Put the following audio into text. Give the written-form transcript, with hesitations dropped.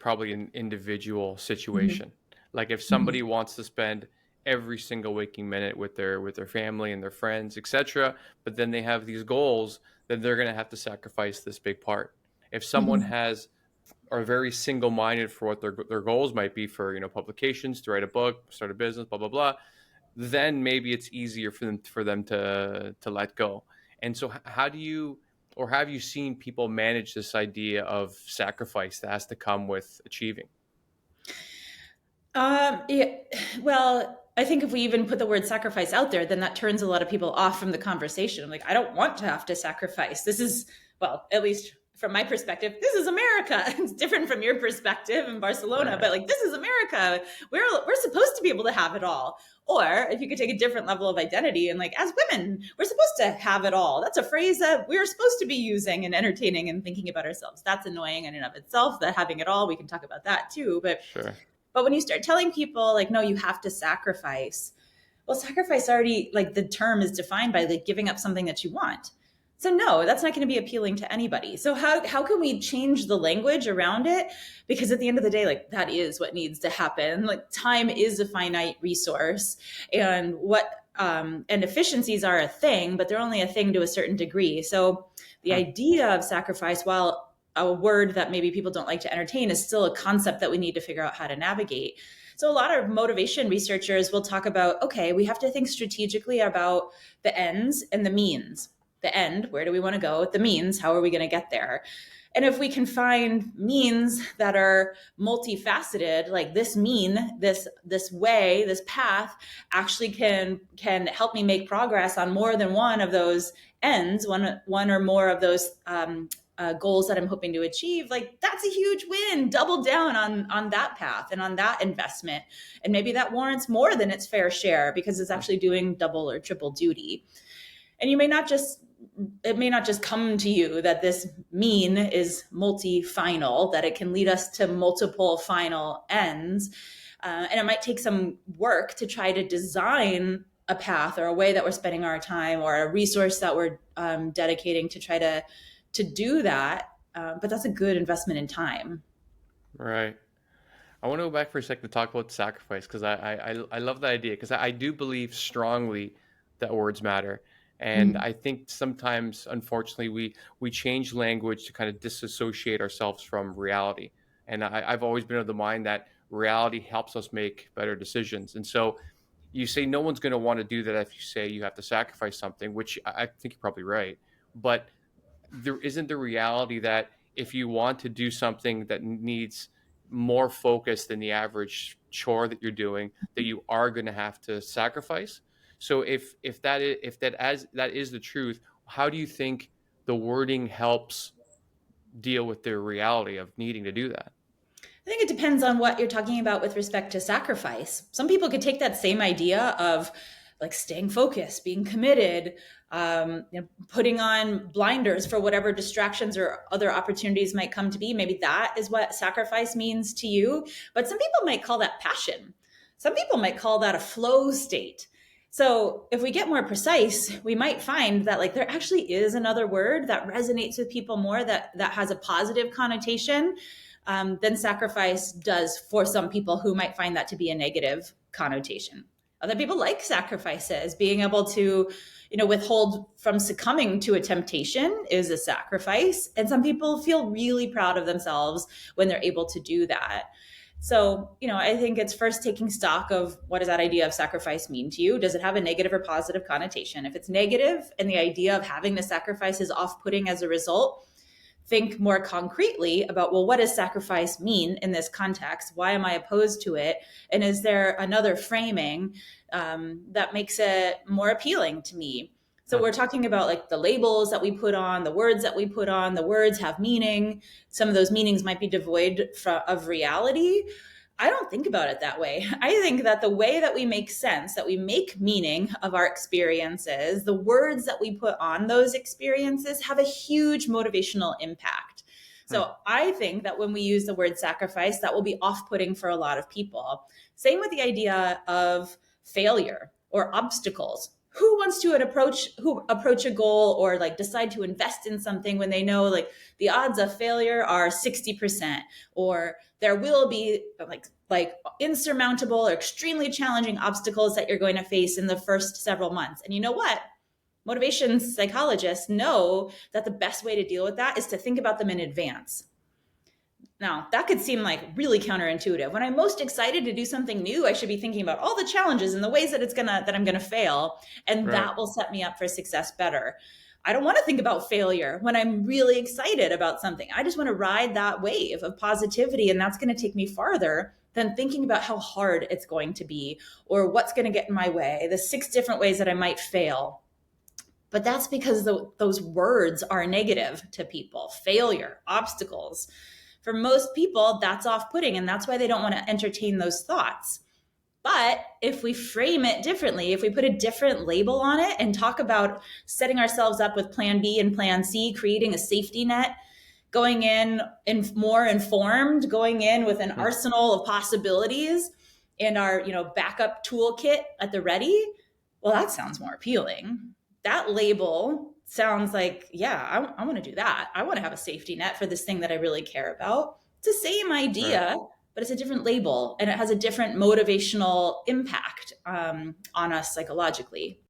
probably an individual Mhm. situation. Like if Mhm. somebody wants to spend every single waking minute with their family and their friends, etc., but then they have these goals, then they're going to have to sacrifice this big part. If someone Mhm. has are very single-minded for what their goals might be for publications, to write a book, start a business, blah blah blah, then maybe it's easier for them to let go. And so, how do you or have you seen people manage this idea of sacrifice that has to come with achieving? Yeah, well, I think if we even put the word sacrifice out there, then that turns a lot of people off from the conversation. Like, I don't want to have to sacrifice. This is, well, at least from my perspective, this is America. It's different from your perspective in Barcelona, Right. but like, this is America. We're supposed to be able to have it all. Or if you could take a different level of identity and like, as women, we're supposed to have it all. That's a phrase that we're supposed to be using and entertaining and thinking about ourselves. That's annoying in and of itself. That having it all, we can talk about that too. Sure. But when you start telling people like, no, you have to sacrifice, well, sacrifice already, like the term is defined by like giving up something that you want. So no, that's not going to be appealing to anybody. So how can we change the language around it? Because at the end of the day, like that is what needs to happen. Like time is a finite resource, and and efficiencies are a thing, but they're only a thing to a certain degree. So the Hmm. idea of sacrifice, while a word that maybe people don't like to entertain, is still a concept that we need to figure out how to navigate. So a lot of motivation researchers will talk about, okay, we have to think strategically about the ends and the means. The end, where do we want to go? The means, how are we going to get there? And if we can find means that are multifaceted, like this this way, this path actually can help me make progress on more than one of those ends, one or more of those goals that I'm hoping to achieve, like that's a huge win. Double down on that path and on that investment, and maybe that warrants more than its fair share because it's actually doing double or triple duty. And you may not just it may not just come to you that this mean is multi-final, that it can lead us to multiple final ends, and it might take some work to try to design a path or a way that we're spending our time or a resource that we're dedicating to try to do that. But that's a good investment in time. Right. I want to go back for a second to talk about sacrifice because I love the idea because I do believe strongly that words matter. And Mhm. I think sometimes, unfortunately, we change language to kind of disassociate ourselves from reality. And I've always been of the mind that reality helps us make better decisions. And so you say no one's going to want to do that if you say you have to sacrifice something, which I think you're probably right. But there isn't the reality that if you want to do something that needs more focus than the average chore that you're doing, that you are going to have to sacrifice. So if that is the truth, how do you think the wording helps deal with the reality of needing to do that? I think it depends on what you're talking about with respect to sacrifice. Some people could take that same idea of like staying focused, being committed, putting on blinders for whatever distractions or other opportunities might come to be. Maybe that is what sacrifice means to you. But some people might call that passion. Some people might call that a flow state. So if we get more precise, we might find that like there actually is another word that resonates with people more, that has a positive connotation than sacrifice does for some people who might find that to be a negative connotation. Other people like sacrifices. Being able to, withhold from succumbing to a temptation is a sacrifice. And some people feel really proud of themselves when they're able to do that. So, I think it's first taking stock of what does that idea of sacrifice mean to you? Does it have a negative or positive connotation? If it's negative and the idea of having to sacrifice is off putting as a result, think more concretely about, well, what does sacrifice mean in this context? Why am I opposed to it? And is there another framing that makes it more appealing to me? So Huh. we're talking about like the labels that we put on, the words that we put on. The words have meaning. Some of those meanings might be devoid of reality. I don't think about it that way. I think that the way that we make sense, that we make meaning of our experiences, the words that we put on those experiences have a huge motivational impact. Hmm. So I think that when we use the word sacrifice, that will be off putting for a lot of people. Same with the idea of failure or obstacles. who wants to approach a goal or like decide to invest in something when they know like the odds of failure are 60%, or there will be like insurmountable or extremely challenging obstacles that you're going to face in the first several months. And you know what? Motivation psychologists know that the best way to deal with that is to think about them in advance. Now, that could seem like really counterintuitive. When I'm most excited to do something new, I should be thinking about all the challenges and the ways that I'm going to fail, and Right. that will set me up for success better. I don't want to think about failure when I'm really excited about something. I just want to ride that wave of positivity, and that's going to take me farther than thinking about how hard it's going to be or what's going to get in my way, the 6 different ways that I might fail. But that's because those words are negative to people. Failure, obstacles. For most people, that's off putting, and that's why they don't want to entertain those thoughts. But if we frame it differently, if we put a different label on it and talk about setting ourselves up with plan B and plan C, creating a safety net, going in more informed, going in with an Mm. arsenal of possibilities and our, backup toolkit at the ready, well, that sounds more appealing. That label sounds like, yeah, I want to do that. I want to have a safety net for this thing that I really care about. It's the same Right. idea, but it's a different label and it has a different motivational impact on us psychologically.